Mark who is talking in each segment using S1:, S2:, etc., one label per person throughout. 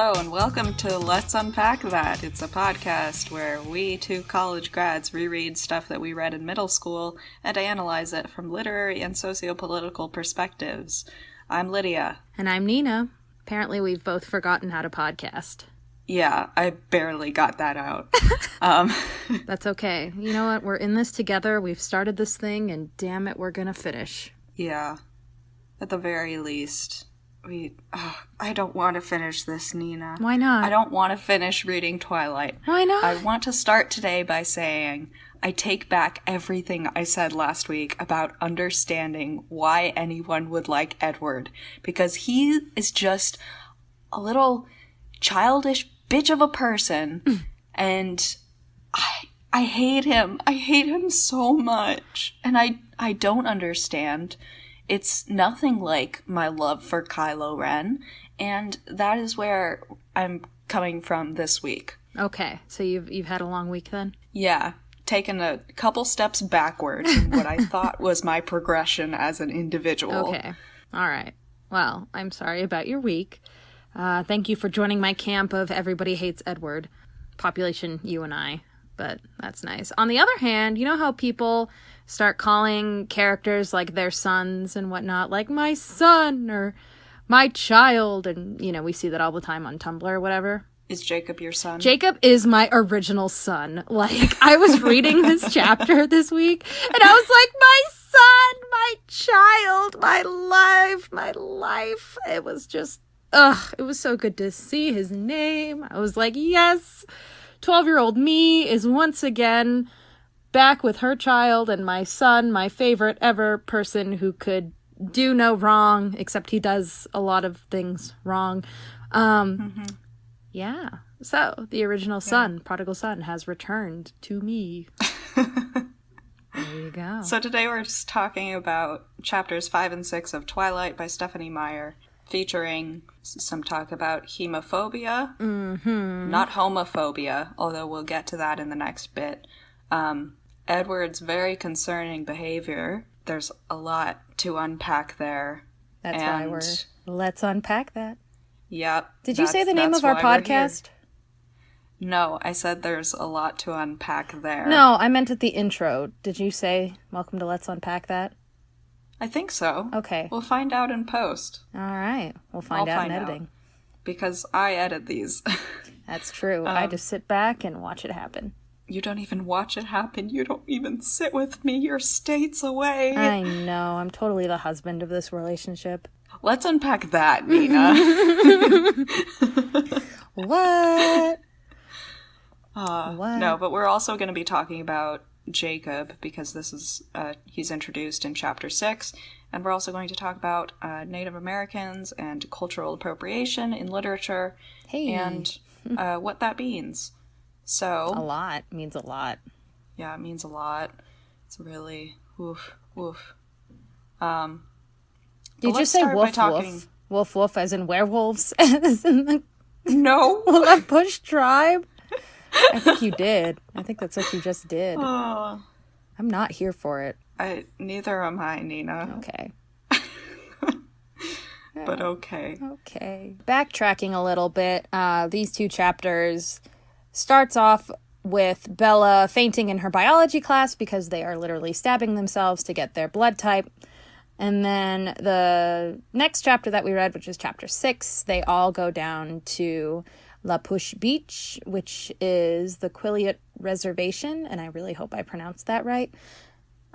S1: Hello, and welcome to Let's Unpack That. It's a podcast where we, two college grads, reread stuff that we read in middle school and analyze it from literary and sociopolitical perspectives. I'm Lidia.
S2: And I'm Nina. Apparently we've both forgotten how to podcast.
S1: Yeah, I barely got that out.
S2: That's okay. You know what? We're in this together. We've started this thing, and damn it, we're gonna finish.
S1: Yeah. At the very least. I don't want to finish this, Nina.
S2: Why not?
S1: I don't want to finish reading Twilight.
S2: Why not?
S1: I want to start today by saying I take back everything I said last week about understanding why anyone would like Edward. Because he is just a little childish bitch of a person. And I hate him. I hate him so much. And I don't understand. It's nothing like my love for Kylo Ren, and that is where I'm coming from this week.
S2: Okay, so you've had a long week then?
S1: Yeah, taken a couple steps backward in what I thought was my progression as an individual.
S2: Okay, all right. Well, I'm sorry about your week. Thank you for joining my camp of everybody hates Edward. Population, you and I, but that's nice. On the other hand, you know how people start calling characters like their sons and whatnot, like my son or my child, and you know, we see that all the time on Tumblr or whatever.
S1: Is Jacob your son?
S2: Jacob is my original son. Like, I was reading this chapter this week, and I was like, my son, my child, my life. It was just, it was so good to see his name. I was like, yes, 12-year-old me is once again back with her child and my son, my favorite ever person who could do no wrong, except he does a lot of things wrong. Yeah. So, the original son, prodigal son, has returned to me. There you go.
S1: So today we're just talking about chapters 5 and 6 of Twilight by Stephenie Meyer, featuring some talk about hemophobia, not homophobia, although we'll get to that in the next bit. Edward's very concerning behavior. There's a lot to unpack there.
S2: That's why let's unpack that.
S1: Yep.
S2: Did you say the name of our podcast?
S1: No, I said there's a lot to unpack there.
S2: No, I meant at the intro. Did you say, welcome to Let's Unpack That?
S1: I think so.
S2: Okay.
S1: We'll find out in post.
S2: All right. We'll find out in editing.
S1: Because I edit these.
S2: That's true. I just sit back and watch it happen.
S1: You don't even watch it happen. You don't even sit with me. You're states away.
S2: I know. I'm totally the husband of this relationship.
S1: Let's unpack that, Nina.
S2: What?
S1: What? No, but we're also going to be talking about Jacob, because this is, he's introduced in chapter 6. And we're also going to talk about Native Americans and cultural appropriation in literature.
S2: Hey.
S1: And what that means. So
S2: a lot means a lot.
S1: Yeah, it means a lot. It's really woof.
S2: Did you say woof woof? Woof woof as in werewolves? As in the
S1: no.
S2: Bush tribe? I think you did. I think that's what you just did. I'm not here for it.
S1: Neither am I, Nina.
S2: Okay.
S1: But okay.
S2: Okay. Backtracking a little bit, these two chapters starts off with Bella fainting in her biology class because they are literally stabbing themselves to get their blood type. And then the next chapter that we read, which is chapter 6, they all go down to La Push Beach, which is the Quileute Reservation, and I really hope I pronounced that right.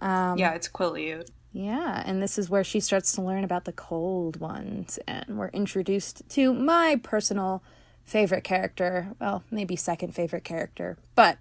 S1: Yeah, it's Quileute.
S2: Yeah, and this is where she starts to learn about the cold ones, and we're introduced to my personal favorite character, well, maybe second favorite character, but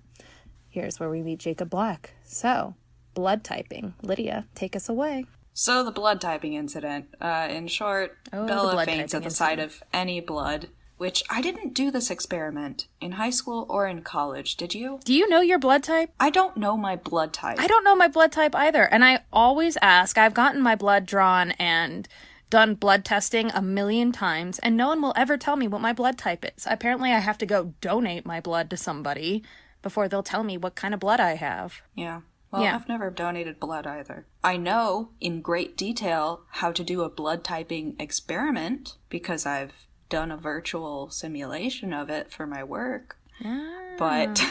S2: here's where we meet Jacob Black. So, blood typing. Lydia, take us away.
S1: So, the blood typing incident. In short, Bella faints at the sight of any blood, which I didn't do this experiment in high school or in college. Did you?
S2: Do you know your blood type?
S1: I don't know my blood type.
S2: I don't know my blood type either, and I always ask. I've gotten my blood drawn and done blood testing a million times, and no one will ever tell me what my blood type is. Apparently, I have to go donate my blood to somebody before they'll tell me what kind of blood I have.
S1: Yeah. Well, I've never donated blood either. I know in great detail how to do a blood typing experiment because I've done a virtual simulation of it for my work.
S2: Ah.
S1: But,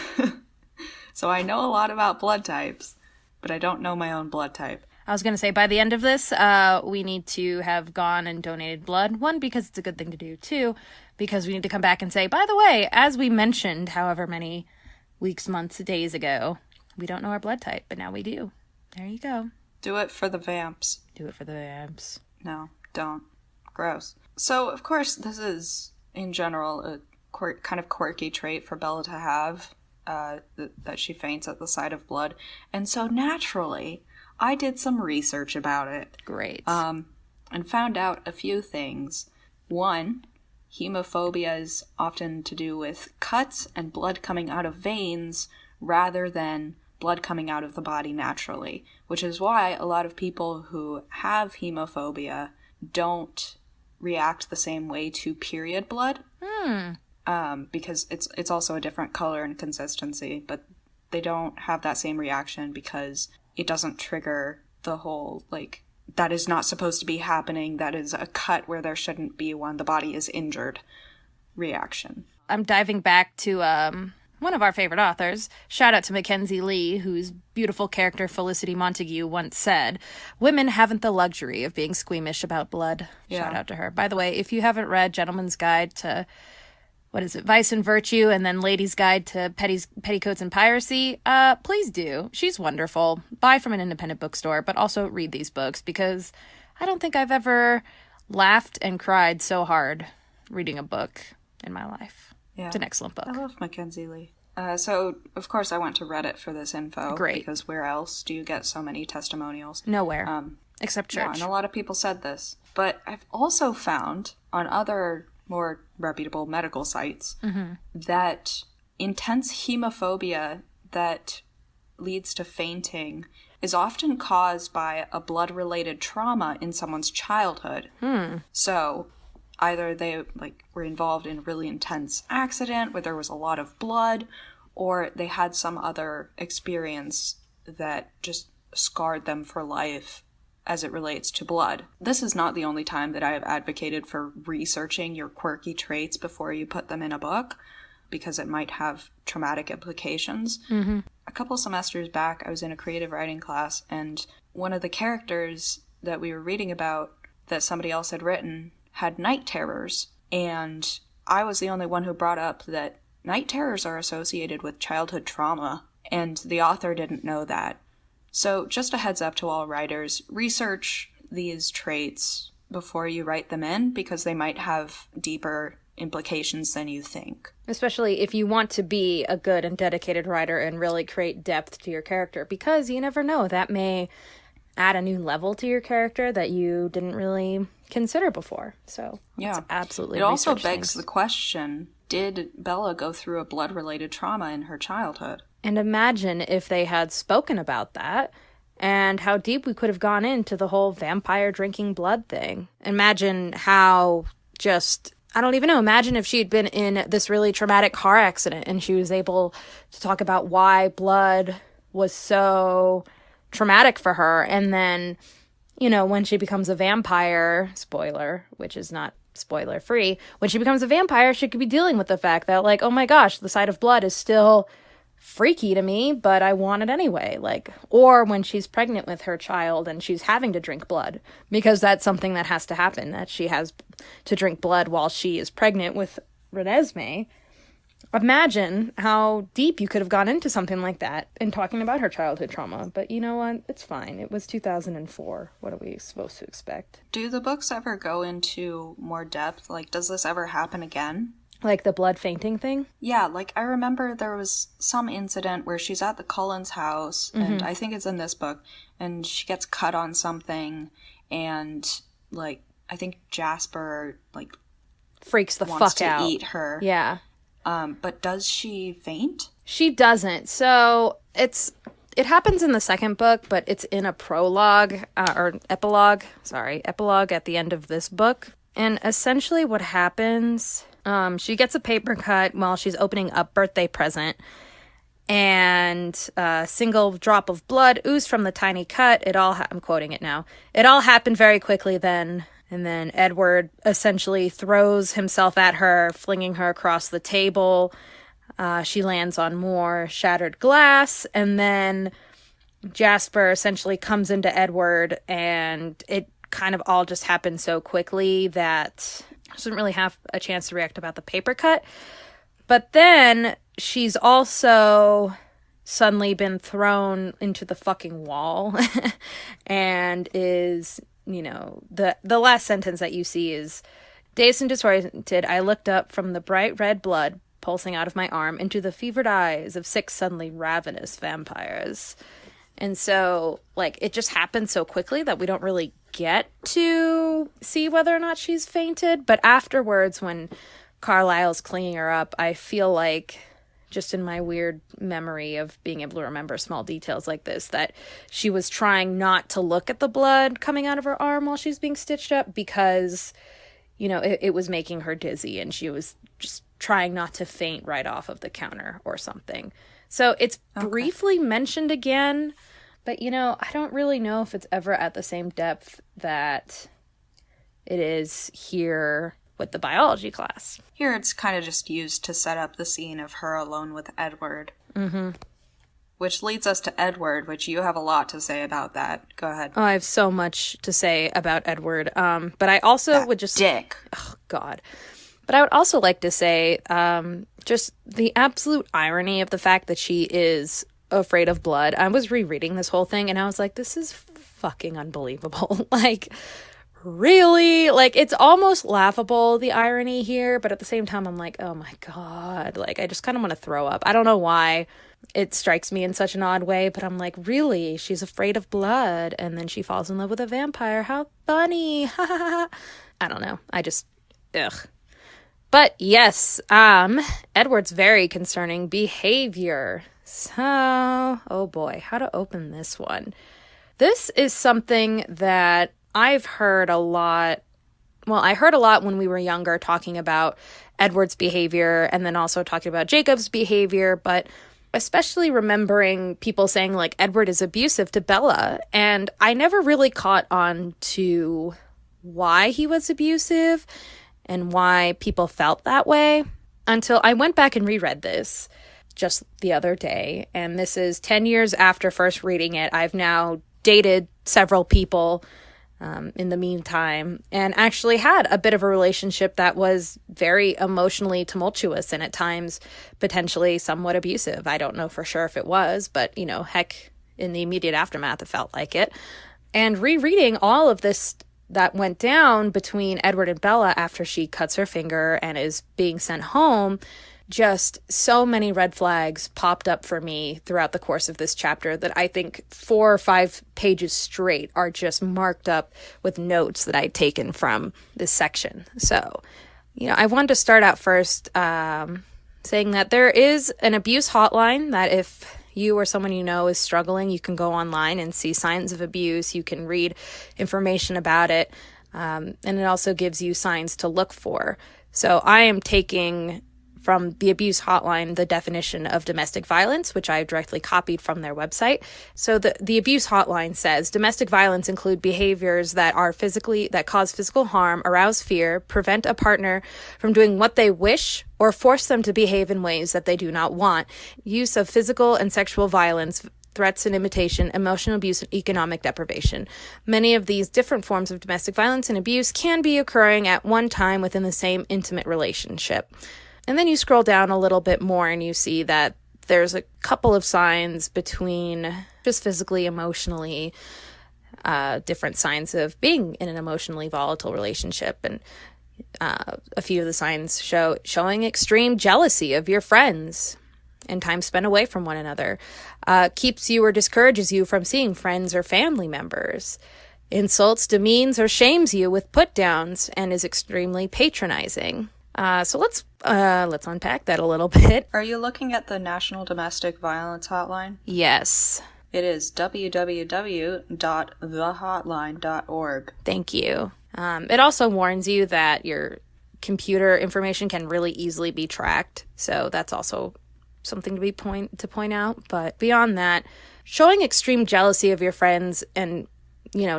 S1: so I know a lot about blood types, but I don't know my own blood type.
S2: I was going to say, by the end of this, we need to have gone and donated blood. One, because it's a good thing to do. Two, because we need to come back and say, by the way, as we mentioned however many weeks, months, days ago, we don't know our blood type, but now we do. There you go.
S1: Do it for the vamps.
S2: Do it for the vamps.
S1: No, don't. Gross. So, of course, this is, in general, a kind of quirky trait for Bella to have, that she faints at the sight of blood. And so, naturally, I did some research about it.
S2: Great.
S1: And found out a few things. One, hemophobia is often to do with cuts and blood coming out of veins rather than blood coming out of the body naturally, which is why a lot of people who have hemophobia don't react the same way to period blood. Because it's also a different color and consistency, but they don't have that same reaction because it doesn't trigger the whole, like, that is not supposed to be happening, that is a cut where there shouldn't be one, the body is injured reaction.
S2: I'm diving back to one of our favorite authors. Shout out to Mackenzie Lee, whose beautiful character Felicity Montague once said, "Women haven't the luxury of being squeamish about blood."
S1: Yeah.
S2: Shout out to her. By the way, if you haven't read Gentleman's Guide to, what is it, Vice and Virtue, and then Lady's Guide to Petticoats and Piracy, please do. She's wonderful. Buy from an independent bookstore, but also read these books, because I don't think I've ever laughed and cried so hard reading a book in my life.
S1: Yeah.
S2: It's an excellent book.
S1: I love Mackenzie Lee. So, of course, I went to Reddit for this info.
S2: Great.
S1: Because where else do you get so many testimonials?
S2: Nowhere. Except church.
S1: Yeah, and a lot of people said this. But I've also found on other more reputable medical sites that intense hemophobia that leads to fainting is often caused by a blood-related trauma in someone's childhood. So either they were involved in a really intense accident where there was a lot of blood, or they had some other experience that just scarred them for life as it relates to blood. This is not the only time that I have advocated for researching your quirky traits before you put them in a book, because it might have traumatic implications. A couple semesters back, I was in a creative writing class, and one of the characters that we were reading about that somebody else had written had night terrors, and I was the only one who brought up that night terrors are associated with childhood trauma, and the author didn't know that. So just a heads up to all writers, research these traits before you write them in, because they might have deeper implications than you think.
S2: Especially if you want to be a good and dedicated writer and really create depth to your character, because you never know, that may add a new level to your character that you didn't really consider before. So
S1: yeah,
S2: it's absolutely
S1: it also
S2: research
S1: begs
S2: things.
S1: the question, did Bella go through a blood-related trauma in her childhood?
S2: And imagine if they had spoken about that, and how deep we could have gone into the whole vampire drinking blood thing. Imagine how just, I don't even know, imagine if she had been in this really traumatic car accident and she was able to talk about why blood was so traumatic for her. And then, you know, when she becomes a vampire, spoiler, which is not spoiler free, when she becomes a vampire, she could be dealing with the fact that, like, oh my gosh, the sight of blood is still freaky to me, but I want it anyway. Like, or when she's pregnant with her child and she's having to drink blood, because that's something that has to happen, that she has to drink blood while she is pregnant with Renesmee. Imagine how deep you could have gone into something like that in talking about her childhood trauma. But you know what? It's fine. It was 2004. What are we supposed to expect?
S1: Do the books ever go into more depth? Like, does this ever happen again?
S2: Like the blood fainting thing?
S1: Yeah, like, I remember there was some incident where she's at the Cullens' house, and I think it's in this book, and she gets cut on something, and, like, I think Jasper, like,
S2: freaks the
S1: wants
S2: fuck
S1: to
S2: out.
S1: eat her.
S2: Yeah.
S1: But does she faint?
S2: She doesn't. So it happens in the second book, but it's in a prologue, or epilogue at the end of this book. And essentially what happens, she gets a paper cut while she's opening a birthday present, and a single drop of blood oozed from the tiny cut. I'm quoting it now. It all happened very quickly then, And then Edward essentially throws himself at her, flinging her across the table. She lands on more shattered glass, and then Jasper essentially comes into Edward, and it kind of all just happened so quickly that she doesn't really have a chance to react about the paper cut. But then she's also suddenly been thrown into the fucking wall and is, you know, the last sentence that you see is, "Dazed and disoriented, I looked up from the bright red blood pulsing out of my arm into the fevered eyes of 6 suddenly ravenous vampires." And so, like, it just happened so quickly that we don't really get to see whether or not she's fainted. But afterwards, when Carlisle's cleaning her up, I feel like, just in my weird memory of being able to remember small details like this, that she was trying not to look at the blood coming out of her arm while she's being stitched up because, you know, it was making her dizzy, and she was just trying not to faint right off of the counter or something. So it's briefly mentioned again, but, you know, I don't really know if it's ever at the same depth that it is here with the biology class.
S1: Here it's kind of just used to set up the scene of her alone with Edward. Mm-hmm. Which leads us to Edward, which you have a lot to say about that. Go ahead.
S2: Oh, I have so much to say about Edward. But I also would just...
S1: dick.
S2: Oh, God. But I would also like to say just the absolute irony of the fact that she is afraid of blood. I was rereading this whole thing, and I was like, this is fucking unbelievable. Like, really? Like, it's almost laughable, the irony here, but at the same time, I'm like, oh my God. Like, I just kind of want to throw up. I don't know why it strikes me in such an odd way, but I'm like, really? She's afraid of blood, and then she falls in love with a vampire. How funny. I don't know. I just, ugh. But yes, Edward's very concerning behavior. So, oh boy, how to open this one. This is something that I've heard a lot. Well, I heard a lot when we were younger talking about Edward's behavior and then also talking about Jacob's behavior, but especially remembering people saying, like, Edward is abusive to Bella. And I never really caught on to why he was abusive and why people felt that way until I went back and reread this just the other day. And this is 10 years after first reading it. I've now dated several people in the meantime and actually had a bit of a relationship that was very emotionally tumultuous and at times potentially somewhat abusive. I don't know for sure if it was, but, you know, heck, in the immediate aftermath, it felt like it. And rereading all of this that went down between Edward and Bella after she cuts her finger and is being sent home, just so many red flags popped up for me throughout the course of this chapter that I think 4 or 5 pages straight are just marked up with notes that I'd taken from this section. So, you know, I wanted to start out first saying that there is an abuse hotline that if you or someone you know is struggling, you can go online and see signs of abuse. You can read information about it, and it also gives you signs to look for. So I am taking from the abuse hotline the definition of domestic violence, which I directly copied from their website. So the abuse hotline says domestic violence include behaviors that cause physical harm, arouse fear, prevent a partner from doing what they wish, or force them to behave in ways that they do not want, use of physical and sexual violence, threats and imitation, emotional abuse, and economic deprivation. Many of these different forms of domestic violence and abuse can be occurring at one time within the same intimate relationship. And then you scroll down a little bit more and you see that there's a couple of signs between just physically, emotionally, different signs of being in an emotionally volatile relationship. And a few of the signs showing extreme jealousy of your friends and time spent away from one another, keeps you or discourages you from seeing friends or family members, insults, demeans, or shames you with put-downs, and is extremely patronizing. So let's unpack that a little bit.
S1: Are you looking at the National Domestic Violence Hotline?
S2: Yes.
S1: It is www.thehotline.org.
S2: Thank you. It also warns you that your computer information can really easily be tracked, so that's also something to point out. But beyond that, showing extreme jealousy of your friends and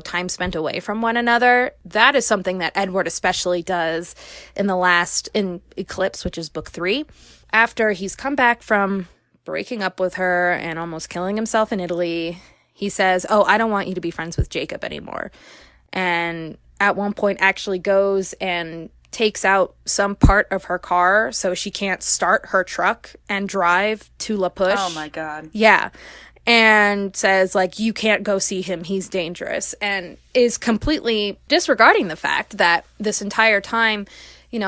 S2: time spent away from one another. That is something that Edward especially does in Eclipse, which is book 3. After he's come back from breaking up with her and almost killing himself in Italy, he says, "Oh, I don't want you to be friends with Jacob anymore." And at one point actually goes and takes out some part of her car so she can't start her truck and drive to La Push.
S1: Oh my God.
S2: Yeah. And says, like, you can't go see him, he's dangerous, and is completely disregarding the fact that this entire time,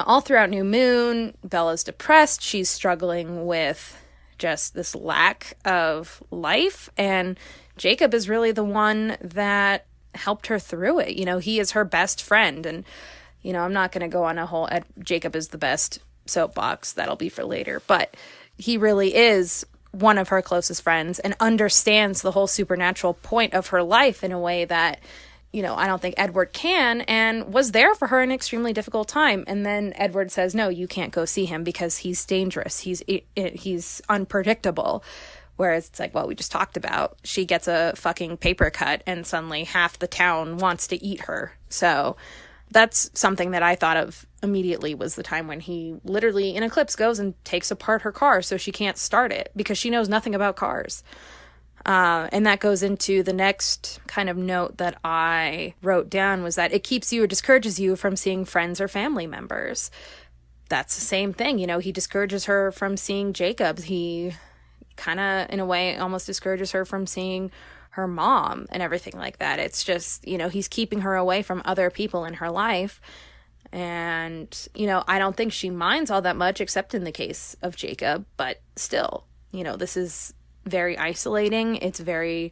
S2: all throughout New Moon, Bella's depressed, she's struggling with just this lack of life, and Jacob is really the one that helped her through it. He is her best friend, and, I'm not going to go on a whole Jacob is the best soapbox, that'll be for later, but he really is one of her closest friends and understands the whole supernatural point of her life in a way that, I don't think Edward can, and was there for her in an extremely difficult time. And then Edward says, no, you can't go see him because he's dangerous. He's unpredictable. Whereas it's like, well, we just talked about, she gets a fucking paper cut and suddenly half the town wants to eat her. So that's something that I thought of immediately, was the time when he literally in Eclipse goes and takes apart her car so she can't start it because she knows nothing about cars. And that goes into the next kind of note that I wrote down, was that it keeps you or discourages you from seeing friends or family members. That's the same thing. He discourages her from seeing Jacob. He kind of, in a way, almost discourages her from seeing her mom and everything like that. It's just, he's keeping her away from other people in her life. And, I don't think she minds all that much, except in the case of Jacob. But still, this is very isolating. It's very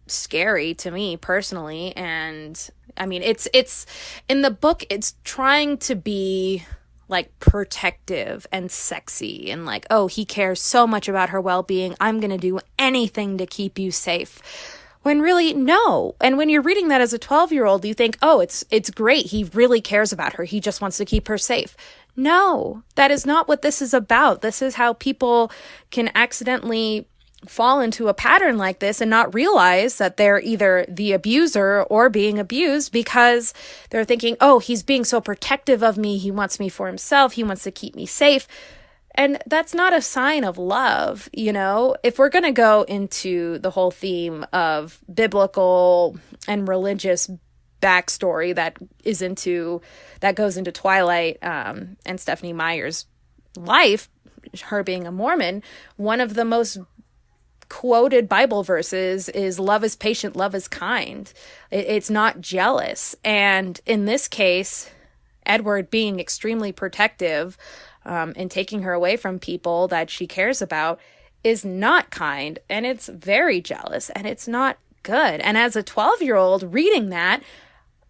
S2: scary to me personally. And I mean, it's in the book, it's trying to be like protective and sexy and like, oh, he cares so much about her well-being, I'm going to do anything to keep you safe. When really, no. And when you're reading that as a 12-year-old, you think, oh, it's great. He really cares about her. He just wants to keep her safe. No, that is not what this is about. This is how people can accidentally fall into a pattern like this and not realize that they're either the abuser or being abused, because they're thinking, oh, he's being so protective of me. He wants me for himself. He wants to keep me safe. And that's not a sign of love, If we're going to go into the whole theme of biblical and religious backstory that goes into Twilight and Stephenie Meyer's life, her being a Mormon, one of the most quoted Bible verses is love is patient, love is kind. It's not jealous. And in this case, Edward being extremely protective and taking her away from people that she cares about is not kind, and it's very jealous, and it's not good. And as a 12-year-old reading that,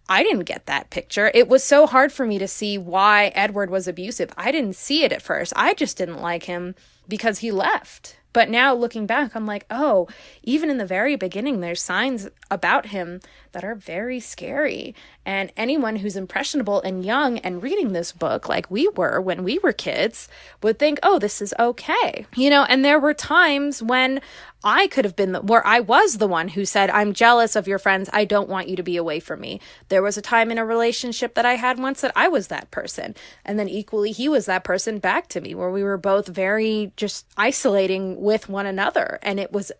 S2: I didn't get that picture. It was so hard for me to see why Edward was abusive. I didn't see it at first. I just didn't like him because he left. But now looking back, I'm like, oh, even in the very beginning, there's signs about him that are very scary. And anyone who's impressionable and young and reading this book, like we were when we were kids, would think, oh, this is okay. And there were times when I could have been where I was the one who said, I'm jealous of your friends. I don't want you to be away from me. There was a time in a relationship that I had once that I was that person. And then equally, he was that person back to me, where we were both very just isolating with one another. And it was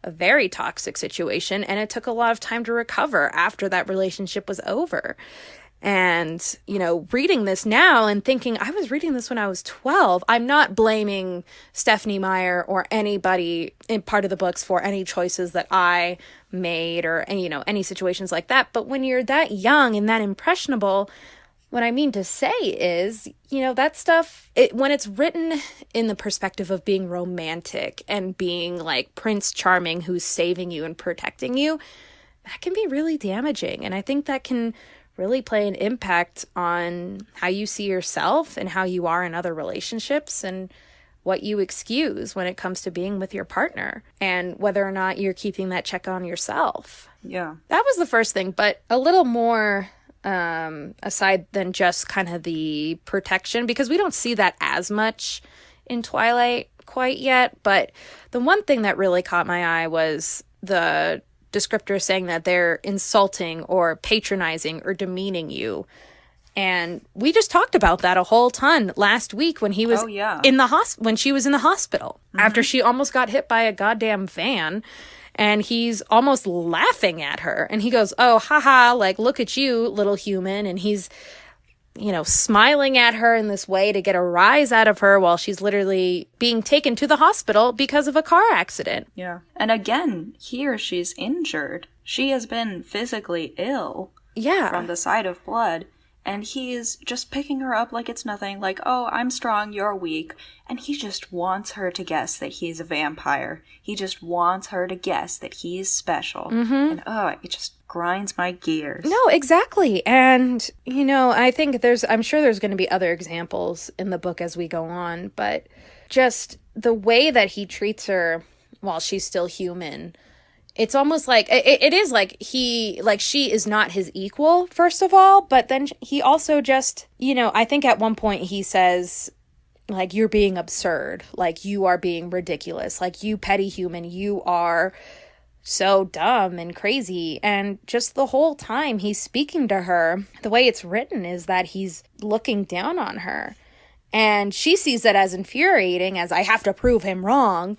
S2: a very toxic situation. And it took a lot of time to recover after that relationship was over. And, reading this now and thinking, I was reading this when I was 12. I'm not blaming Stephenie Meyer or anybody in part of the books for any choices that I made or, any situations like that. But when you're that young and that impressionable, what I mean to say is, that stuff, when it's written in the perspective of being romantic and being like Prince Charming who's saving you and protecting you, that can be really damaging. And I think that can really play an impact on how you see yourself and how you are in other relationships and what you excuse when it comes to being with your partner and whether or not you're keeping that check on yourself.
S1: Yeah.
S2: That was the first thing, but a little more aside than just kind of the protection, because we don't see that as much in Twilight quite yet. But the one thing that really caught my eye was the descriptors saying that they're insulting or patronizing or demeaning you. And we just talked about that a whole ton last week when he was in the when she was in the hospital after she almost got hit by a goddamn van, and he's almost laughing at her, and he goes, "Oh, haha, like, look at you, little human," and he's, you know, smiling at her in this way to get a rise out of her while she's literally being taken to the hospital because of a car accident.
S1: Yeah. And again, here she's injured. She has been physically ill from the sight of blood. And he's just picking her up like it's nothing, like, oh, I'm strong, you're weak. And he just wants her to guess that he's a vampire. He just wants her to guess that he's special. And, it just grinds my gears.
S2: No, exactly. And, you know, I think I'm sure there's going to be other examples in the book as we go on. But just the way that he treats her while she's still human, it's almost like it is like she is not his equal, first of all, but then he also just, you know, I think at one point he says, like, you're being absurd, like, you are being ridiculous, like, you petty human, you are so dumb and crazy. And just the whole time he's speaking to her, the way it's written is that he's looking down on her, and she sees it as infuriating, as I have to prove him wrong.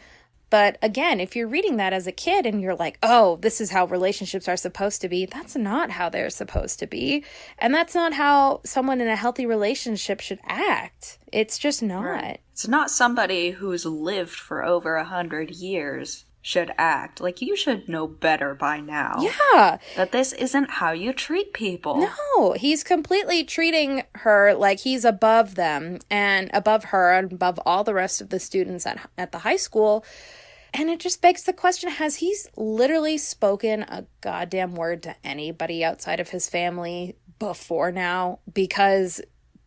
S2: But again, if you're reading that as a kid and you're like, oh, this is how relationships are supposed to be, that's not how they're supposed to be. And that's not how someone in a healthy relationship should act. It's just not. Right.
S1: It's not somebody who's lived for over 100 years should act. Like, you should know better by now.
S2: Yeah.
S1: That this isn't how you treat people.
S2: No, he's completely treating her like he's above them and above her and above all the rest of the students at the high school. And it just begs the question, has he literally spoken a goddamn word to anybody outside of his family before now? Because,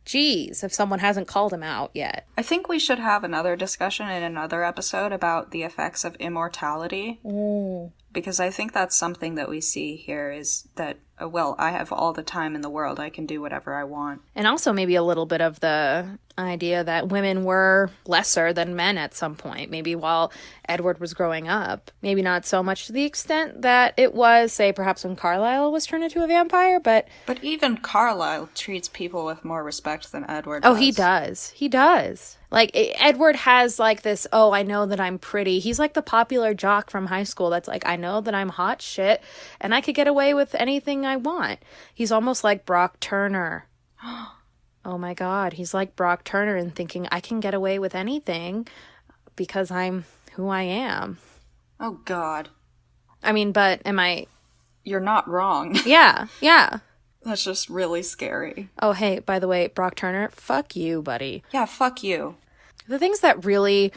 S2: geez, if someone hasn't called him out yet.
S1: I think we should have another discussion in another episode about the effects of immortality. Because I think that's something that we see here is that, well, I have all the time in the world. I can do whatever I want.
S2: And also maybe a little bit of the idea that women were lesser than men at some point. Maybe while Edward was growing up. Maybe not so much to the extent that it was, say, perhaps when Carlisle was turned into a vampire, but...
S1: But even Carlisle treats people with more respect than Edward does.
S2: Oh, he does. He does. Like, Edward has, like, this, oh, I know that I'm pretty. He's like the popular jock from high school that's like, I know that I'm hot shit, and I could get away with anything I want. He's almost like Brock Turner. Oh, my God. He's like Brock Turner in thinking, I can get away with anything because I'm who I am.
S1: Oh, God.
S2: I mean, but am I...
S1: You're not wrong.
S2: Yeah, yeah.
S1: That's just really scary.
S2: Oh, hey, by the way, Brock Turner, fuck you, buddy.
S1: Yeah, fuck you.
S2: The things that really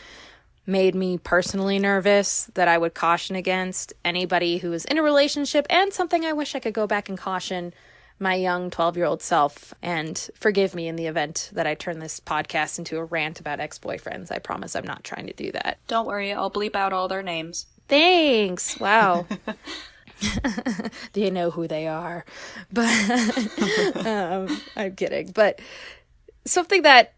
S2: made me personally nervous that I would caution against anybody who is in a relationship, and something I wish I could go back and caution my young 12-year-old self, and forgive me in the event that I turn this podcast into a rant about ex-boyfriends. I promise I'm not trying to do that.
S1: Don't worry, I'll bleep out all their names.
S2: Thanks. Wow. They know who they are. But I'm kidding. But something that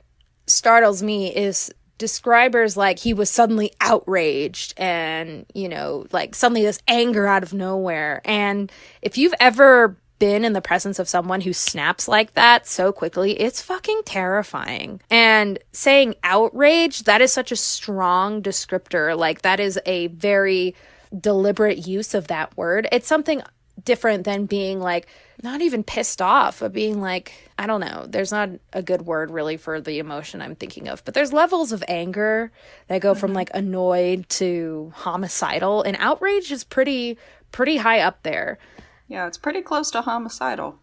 S2: startles me is describers like he was suddenly outraged and, you know, like suddenly this anger out of nowhere. And if you've ever been in the presence of someone who snaps like that so quickly, it's fucking terrifying. And saying outrage, that is such a strong descriptor. Like, that is a very deliberate use of that word. It's something different than being like, not even pissed off, but being like, I don't know, there's not a good word really for the emotion I'm thinking of, but there's levels of anger that go from like annoyed to homicidal, and outrage is pretty high up there.
S1: Yeah, it's pretty close to homicidal.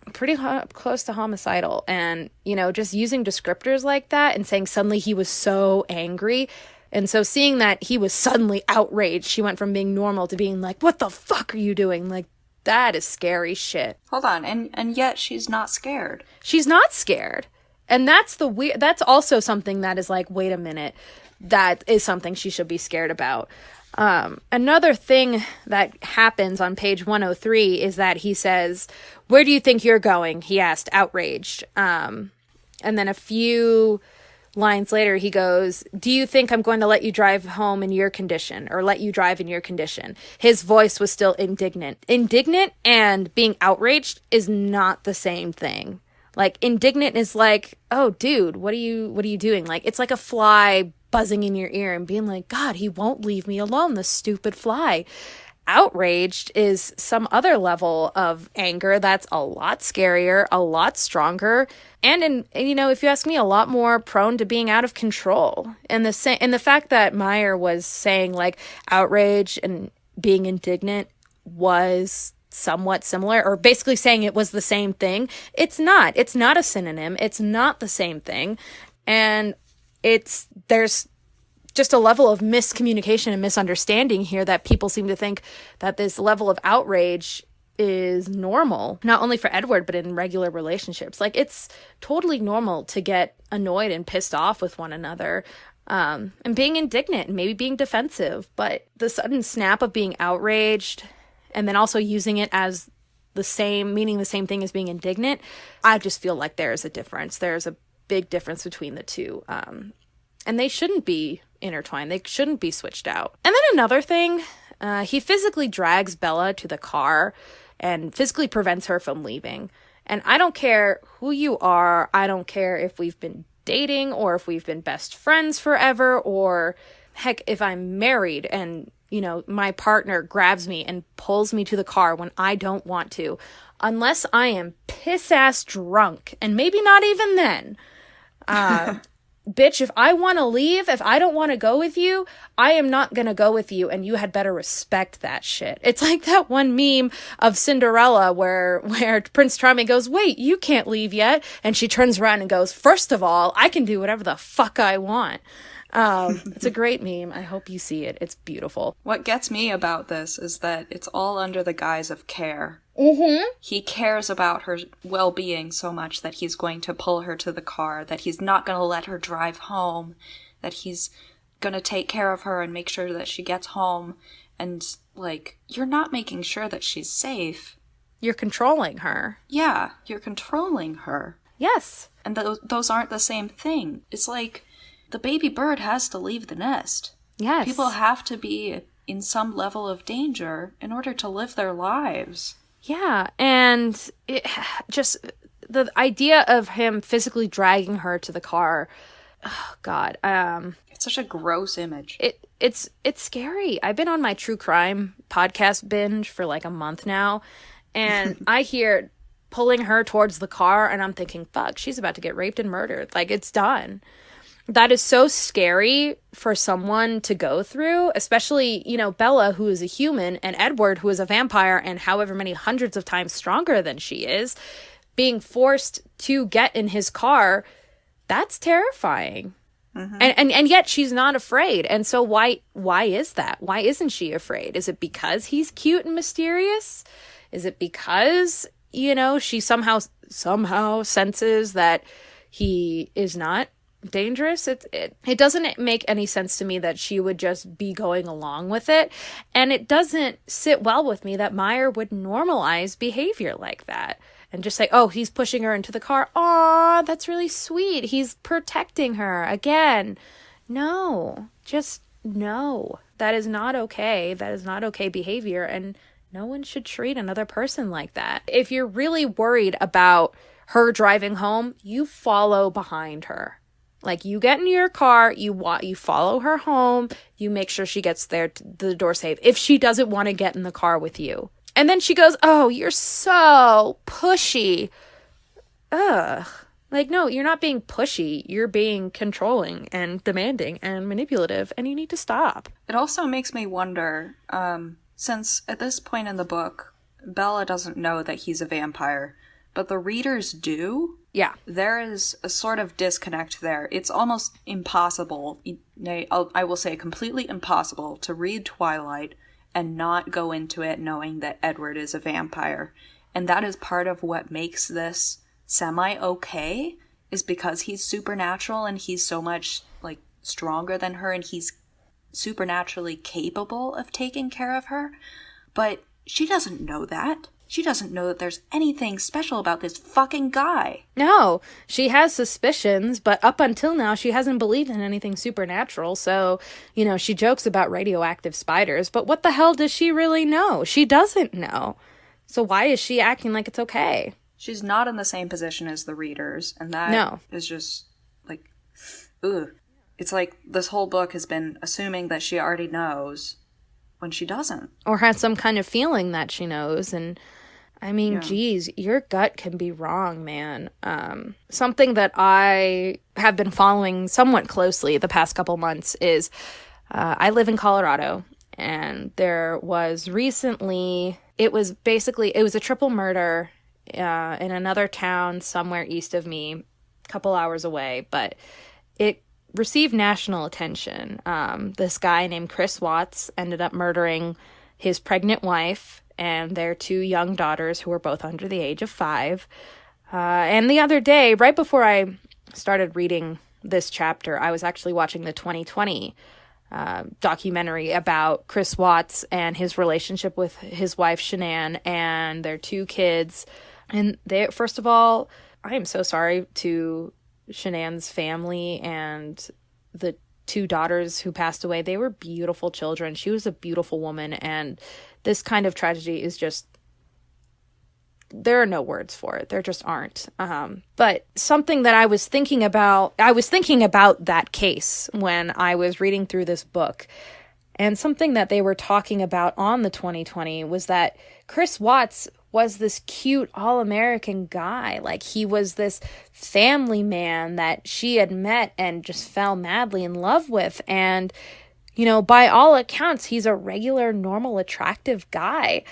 S2: Close to homicidal. And, you know, just using descriptors like that and saying suddenly he was so angry. And so seeing that he was suddenly outraged, she went from being normal to being like, what the fuck are you doing? Like, that is scary shit.
S1: Hold on. And yet she's not scared.
S2: She's not scared. And that's that's also something that is like, wait a minute. That is something she should be scared about. Another thing that happens on page 103 is that he says, where do you think you're going? He asked, outraged. And then a few lines later, he goes, "Do you think I'm going to let you drive home in your condition or let you drive in your condition?" His voice was still indignant. Indignant and being outraged is not the same thing. Like, indignant is like, oh, dude, what are you doing? Like, it's like a fly buzzing in your ear and being like, God, he won't leave me alone, the stupid fly. Outraged is some other level of anger that's a lot scarier, a lot stronger, and if you ask me, a lot more prone to being out of control. And the fact that Meyer was saying like outrage and being indignant was somewhat similar, or basically saying it was the same thing. It's not. It's not a synonym. It's not the same thing. And there's just a level of miscommunication and misunderstanding here that people seem to think that this level of outrage is normal, not only for Edward, but in regular relationships. Like, it's totally normal to get annoyed and pissed off with one another, and being indignant and maybe being defensive. But the sudden snap of being outraged and then also using it as meaning the same thing as being indignant, I just feel like there's a difference. There's a big difference between the two. And they shouldn't be intertwined. They shouldn't be switched out. And then another thing, he physically drags Bella to the car and physically prevents her from leaving. And I don't care who you are. I don't care if we've been dating or if we've been best friends forever, or heck, if I'm married and, my partner grabs me and pulls me to the car when I don't want to. Unless I am piss-ass drunk, and maybe not even then, bitch, if I want to leave, if I don't want to go with you, I am not going to go with you, and you had better respect that shit. It's like that one meme of Cinderella where Prince Charming goes, "Wait, you can't leave yet." And she turns around and goes, "First of all, I can do whatever the fuck I want." It's a great meme. I hope you see it. It's beautiful.
S1: What gets me about this is that it's all under the guise of care.
S2: Mm-hmm.
S1: He cares about her well-being so much that he's going to pull her to the car, that he's not going to let her drive home, that he's going to take care of her and make sure that she gets home. And, like, you're not making sure that she's safe.
S2: You're controlling her.
S1: Yeah, you're controlling her.
S2: Yes.
S1: And those aren't the same thing. It's like the baby bird has to leave the nest.
S2: Yes.
S1: People have to be in some level of danger in order to live their lives.
S2: Yeah, and just the idea of him physically dragging her to the car, oh God.
S1: It's such a gross image.
S2: It's scary. I've been on my true crime podcast binge for like a month now, and I hear pulling her towards the car, and I'm thinking, fuck, she's about to get raped and murdered. Like, it's done. That is so scary for someone to go through, especially, Bella, who is a human, and Edward, who is a vampire and however many hundreds of times stronger than she is, being forced to get in his car. That's terrifying. Mm-hmm. And yet she's not afraid. And so why is that? Why isn't she afraid? Is it because he's cute and mysterious? Is it because, she somehow senses that he is not dangerous? It doesn't make any sense to me that she would just be going along with it, and it doesn't sit well with me that Meyer would normalize behavior like that and just say, oh, he's pushing her into the car, aw, that's really sweet, he's protecting her again. No, just no, that is not okay. That is not okay behavior, and no one should treat another person like that. If you're really worried about her driving home, you follow behind her. Like, you get in your car, you follow her home, you make sure she gets there to the door safe, if she doesn't want to get in the car with you. And then she goes, oh, you're so pushy. Ugh. Like, no, you're not being pushy. You're being controlling and demanding and manipulative, and you need to stop.
S1: It also makes me wonder, since at this point in the book, Bella doesn't know that he's a vampire, but the readers do.
S2: Yeah.
S1: There is a sort of disconnect there. It's almost impossible, I will say completely impossible, to read Twilight and not go into it knowing that Edward is a vampire. And that is part of what makes this semi-okay, is because he's supernatural and he's so much, like, stronger than her, and he's supernaturally capable of taking care of her. But she doesn't know that. She doesn't know that there's anything special about this fucking guy.
S2: No, she has suspicions, but up until now, she hasn't believed in anything supernatural. So, you know, she jokes about radioactive spiders, but what the hell does she really know? She doesn't know. So why is she acting like it's okay?
S1: She's not in the same position as the readers, and that is just, like, ugh. It's like this whole book has been assuming that she already knows when she doesn't.
S2: Or has some kind of feeling that she knows, and I mean, geez, your gut can be wrong, man. Something that I have been following somewhat closely the past couple months is I live in Colorado, and there was recently, it was a triple murder in another town somewhere east of me, a couple hours away, but it received national attention. This guy named Chris Watts ended up murdering his pregnant wife and their 2 young daughters, who were both under the age of 5. And the other day, right before I started reading this chapter, I was actually watching the 2020 documentary about Chris Watts and his relationship with his wife, Shanann, and their 2 kids. And they, first of all, I am so sorry to Shanann's family and the 2 daughters who passed away. They were beautiful children. She was a beautiful woman, and this kind of tragedy is just, there are no words for it. There just aren't. But something that I was thinking about that case when I was reading through this book, and something that they were talking about on the 2020 was that Chris Watts was this cute all-American guy. Like, he was this family man that she had met and just fell madly in love with. And, you know, by all accounts, he's a regular, normal, attractive guy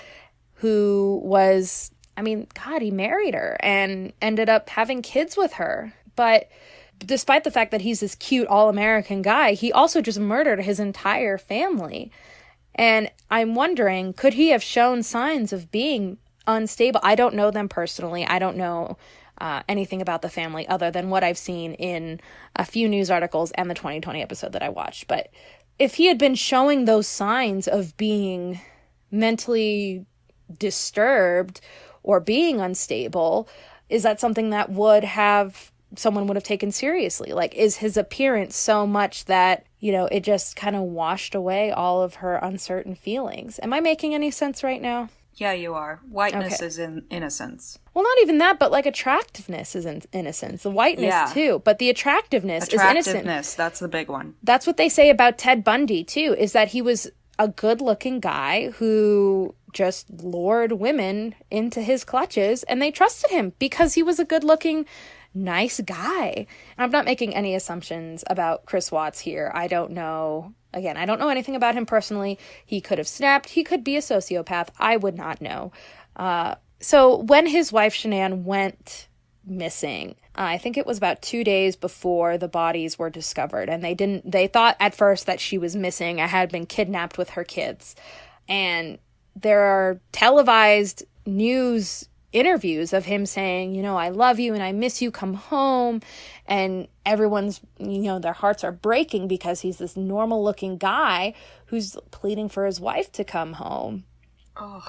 S2: who was, I mean, God, he married her and ended up having kids with her. But despite the fact that he's this cute all-American guy, he also just murdered his entire family. And I'm wondering, could he have shown signs of being unstable? I don't know them personally. I don't know anything about the family other than what I've seen in a few news articles and the 2020 episode that I watched. But if he had been showing those signs of being mentally disturbed or being unstable, is that something that someone would have taken seriously? Like, is his appearance so much that, you know, it just kind of washed away all of her uncertain feelings? Am I making any sense right now?
S1: Yeah, you are. Whiteness is in innocence.
S2: Well, not even that, but like attractiveness is innocence. The whiteness too, but the attractiveness is innocent.
S1: Attractiveness, that's the big one.
S2: That's what they say about Ted Bundy too, is that he was a good-looking guy who just lured women into his clutches, and they trusted him because he was a good-looking, nice guy. I'm not making any assumptions about Chris Watts here. I don't know. Again, I don't know anything about him personally. He could have snapped. He could be a sociopath. I would not know. So when his wife Shanann went missing, I think it was about 2 days before the bodies were discovered, and they thought at first that she was missing and had been kidnapped with her kids. And there are televised news interviews of him saying, you know, I love you and I miss you, come home. And everyone's, you know, their hearts are breaking because he's this normal looking guy who's pleading for his wife to come home.
S1: Oh.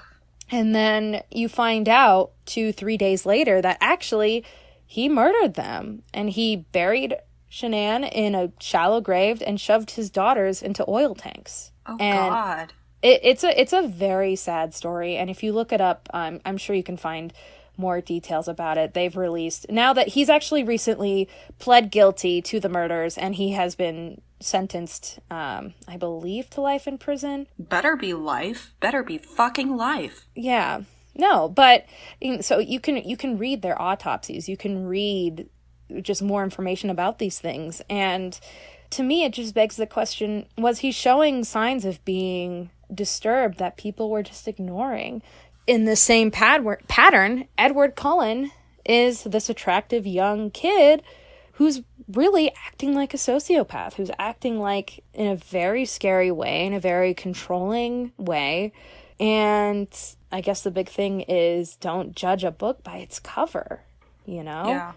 S2: And then you find out 2-3 days later that actually he murdered them, and he buried Shanann in a shallow grave and shoved his daughters into oil tanks.
S1: Oh,
S2: and
S1: God.
S2: It's a very sad story, and if you look it up, I'm sure you can find more details about it. They've released, now that he's actually recently pled guilty to the murders, and he has been sentenced, I believe, to life in prison.
S1: Better be life. Better be fucking life.
S2: Yeah. No, but, so you can read their autopsies. You can read just more information about these things, and to me, it just begs the question, was he showing signs of being disturbed that people were just ignoring? In the same pattern, Edward Cullen is this attractive young kid who's really acting like a sociopath, who's acting like in a very scary way, in a very controlling way. And I guess the big thing is, don't judge a book by its cover, you know?
S1: Yeah.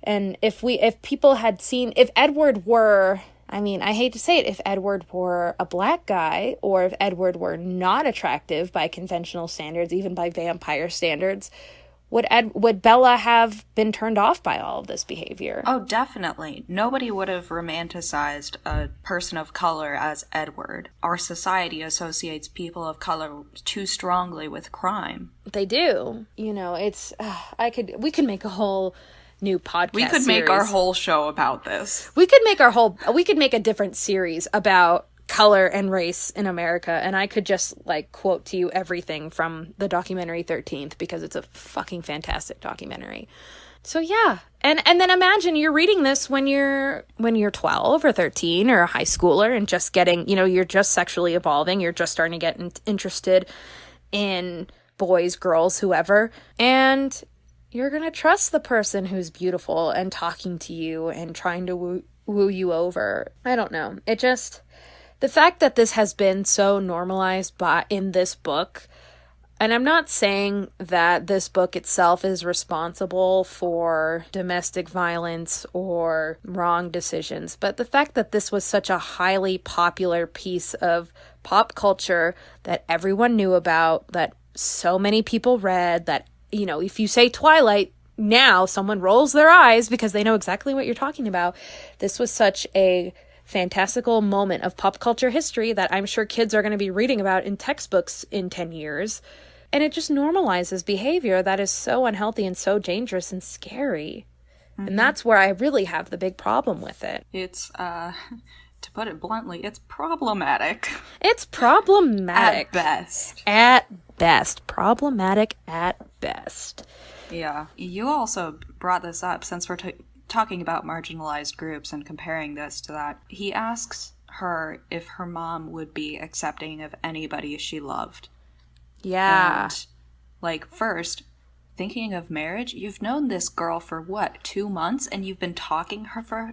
S2: And if people had seen, if Edward were, I mean, I hate to say it, if Edward were a black guy, or if Edward were not attractive by conventional standards, even by vampire standards, would Bella have been turned off by all of this behavior?
S1: Oh, definitely. Nobody would have romanticized a person of color as Edward. Our society associates people of color too strongly with crime.
S2: They do. You know, it's we could make a whole new podcast.
S1: We could make our whole show about this.
S2: We could make a different series about color and race in America, and I could just like quote to you everything from the documentary 13th, because it's a fucking fantastic documentary. So yeah, and then imagine you're reading this when you're 12 or 13 or a high schooler, and just getting, you know, you're just sexually evolving, you're just starting to get interested in boys, girls, whoever, and you're gonna trust the person who's beautiful and talking to you and trying to woo you over. I don't know, it just, the fact that this has been so normalized in this book, and I'm not saying that this book itself is responsible for domestic violence or wrong decisions, but the fact that this was such a highly popular piece of pop culture that everyone knew about, that so many people read, that, you know, if you say Twilight now, someone rolls their eyes because they know exactly what you're talking about. This was such a fantastical moment of pop culture history that I'm sure kids are going to be reading about in textbooks in 10 years. And it just normalizes behavior that is so unhealthy and so dangerous and scary. Mm-hmm. And that's where I really have the big problem with it.
S1: It's, to put it bluntly, it's problematic.
S2: It's problematic.
S1: At best.
S2: At best. Problematic at best.
S1: Yeah. You also brought this up, since we're talking about marginalized groups and comparing this to that. He asks her if her mom would be accepting of anybody she loved.
S2: Yeah.
S1: And, like, first, thinking of marriage, you've known this girl for what, 2 months, and you've been talking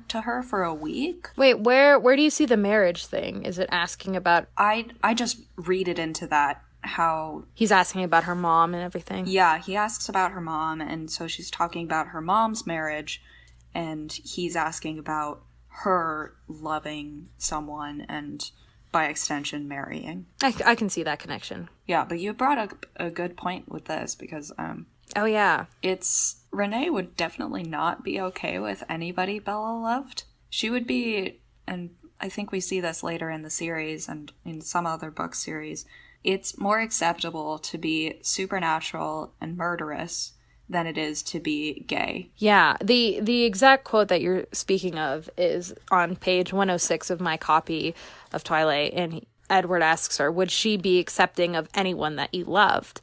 S1: to her for a week?
S2: Wait, where do you see the marriage thing? Is it asking about...
S1: I just read it into that, how...
S2: He's asking about her mom and everything?
S1: Yeah, he asks about her mom, and so she's talking about her mom's marriage, and he's asking about her loving someone and, by extension, marrying.
S2: I can see that connection.
S1: Yeah, but you brought up a good point with this, because
S2: oh yeah,
S1: Renee would definitely not be okay with anybody Bella loved. She would be, and I think we see this later in the series and in some other book series, it's more acceptable to be supernatural and murderous than it is to be gay.
S2: Yeah, the exact quote that you're speaking of is on page 106 of my copy of Twilight, and Edward asks her, would she be accepting of anyone that you loved?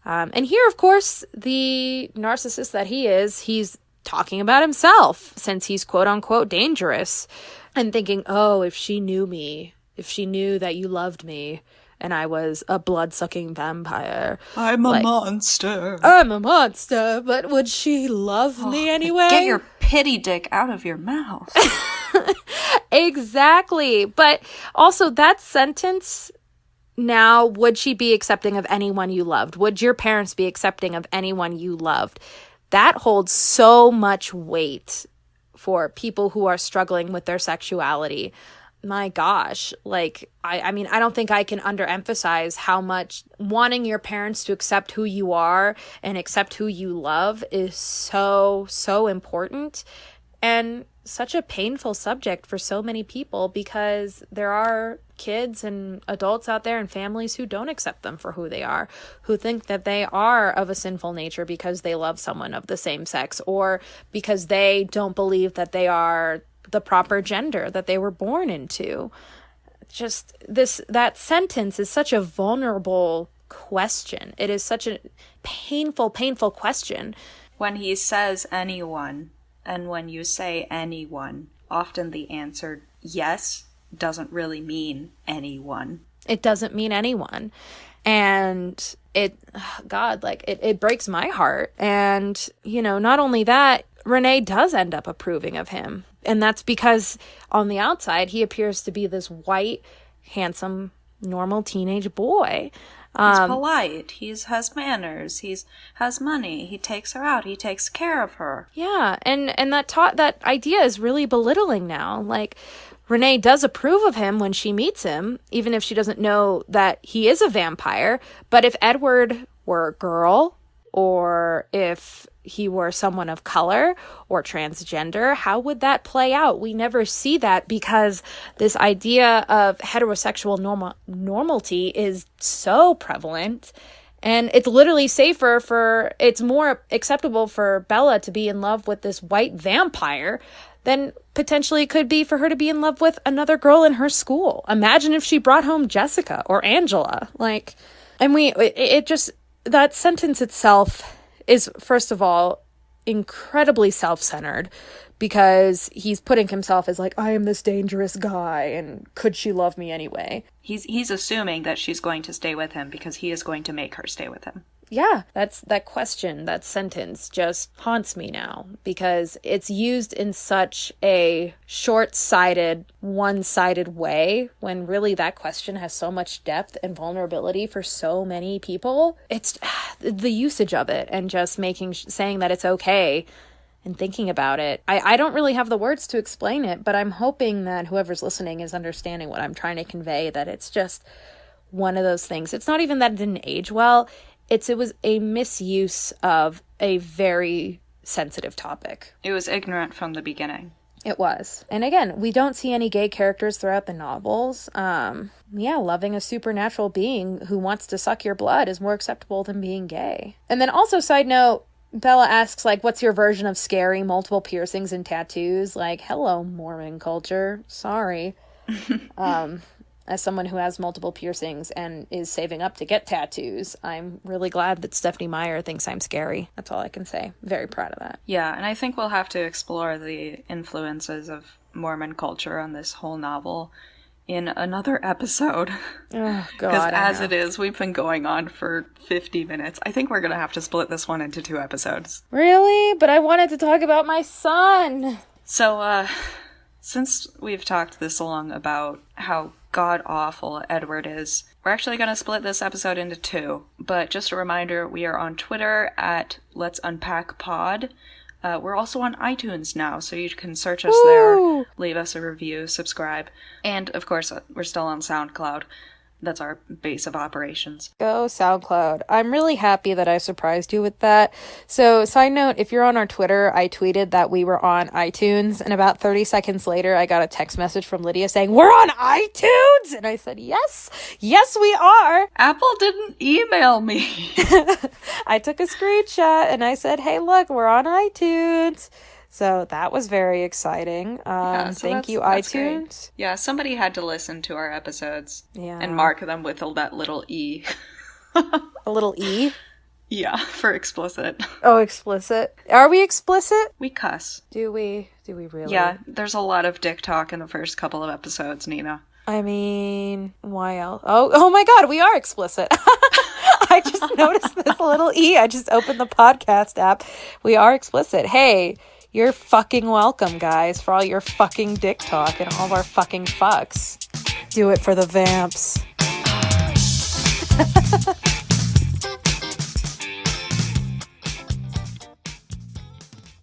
S2: And here, of course, the narcissist that he's talking about himself, since he's quote-unquote dangerous, and thinking, oh, if she knew me, if she knew that you loved me, and I was a blood-sucking vampire.
S1: I'm a monster.
S2: I'm a monster, but would she love me anyway?
S1: Get your pity dick out of your mouth.
S2: Exactly. But also that sentence, now, would she be accepting of anyone you loved? Would your parents be accepting of anyone you loved? That holds so much weight for people who are struggling with their sexuality. My gosh, like, I mean, I don't think I can underemphasize how much wanting your parents to accept who you are and accept who you love is so, so important, and such a painful subject for so many people, because there are kids and adults out there and families who don't accept them for who they are, who think that they are of a sinful nature because they love someone of the same sex, or because they don't believe that they are the proper gender that they were born into. Just that sentence is such a vulnerable question. It is such a painful question.
S1: When he says anyone, and when you say anyone, often the answer yes doesn't really mean anyone.
S2: It doesn't mean anyone. And it breaks my heart. And, you know, not only that, Renee does end up approving of him. And that's because on the outside, he appears to be this white, handsome, normal teenage boy.
S1: He's polite. He has manners. He has money. He takes her out. He takes care of her.
S2: Yeah, and that idea is really belittling now. Like, Renee does approve of him when she meets him, even if she doesn't know that he is a vampire. But if Edward were a girl, or if he were someone of color or transgender, how would that play out? We never see that because this idea of heterosexual normality is so prevalent. And it's literally it's more acceptable for Bella to be in love with this white vampire than potentially it could be for her to be in love with another girl in her school. Imagine if she brought home Jessica or Angela. That sentence itself is, first of all, incredibly self-centered because he's putting himself as like, I am this dangerous guy, and could she love me anyway?
S1: He's assuming that she's going to stay with him because he is going to make her stay with him.
S2: Yeah, that question, that sentence just haunts me now because it's used in such a short-sighted, one-sided way when really that question has so much depth and vulnerability for so many people. It's the usage of it and just saying that it's okay and thinking about it. I don't really have the words to explain it, but I'm hoping that whoever's listening is understanding what I'm trying to convey, that it's just one of those things. It's not even that it didn't age well. It was a misuse of a very sensitive topic.
S1: It was ignorant from the beginning.
S2: It was. And again, we don't see any gay characters throughout the novels. Loving a supernatural being who wants to suck your blood is more acceptable than being gay. And then also, side note, Bella asks, like, what's your version of scary? Multiple piercings and tattoos? Like, hello, Mormon culture. Sorry. As someone who has multiple piercings and is saving up to get tattoos, I'm really glad that Stephenie Meyer thinks I'm scary. That's all I can say. Very proud of that.
S1: Yeah, and I think we'll have to explore the influences of Mormon culture on this whole novel in another episode.
S2: Oh, God.
S1: Because as it is, we've been going on for 50 minutes. I think we're going to have to split this one into 2 episodes.
S2: Really? But I wanted to talk about my son.
S1: So, since we've talked this long about how god-awful Edward is, we're actually going to split this episode into 2. But just a reminder, we are on Twitter at Let's Unpack Pod. We're also on iTunes now, so you can search us there, leave us a review, subscribe. And, of course, we're still on SoundCloud. That's our base of operations.
S2: Go SoundCloud. I'm really happy that I surprised you with that. So, side note, if you're on our Twitter, I tweeted that we were on iTunes, and about 30 seconds later, I got a text message from Lidia saying, we're on iTunes! And I said, yes, we are!
S1: Apple didn't email me!
S2: I took a screenshot, and I said, hey, look, we're on iTunes! So that was very exciting. Thank you, iTunes.
S1: Great. Yeah, somebody had to listen to our episodes and mark them with that little E.
S2: A little E?
S1: Yeah, for explicit.
S2: Oh, explicit. Are we explicit?
S1: We cuss.
S2: Do we really?
S1: Yeah, there's a lot of dick talk in the first couple of episodes, Nina.
S2: I mean, why else? Oh my God, we are explicit. I just noticed this little E. I just opened the podcast app. We are explicit. Hey, you're fucking welcome, guys, for all your fucking dick talk and all of our fucking fucks. Do it for the vamps.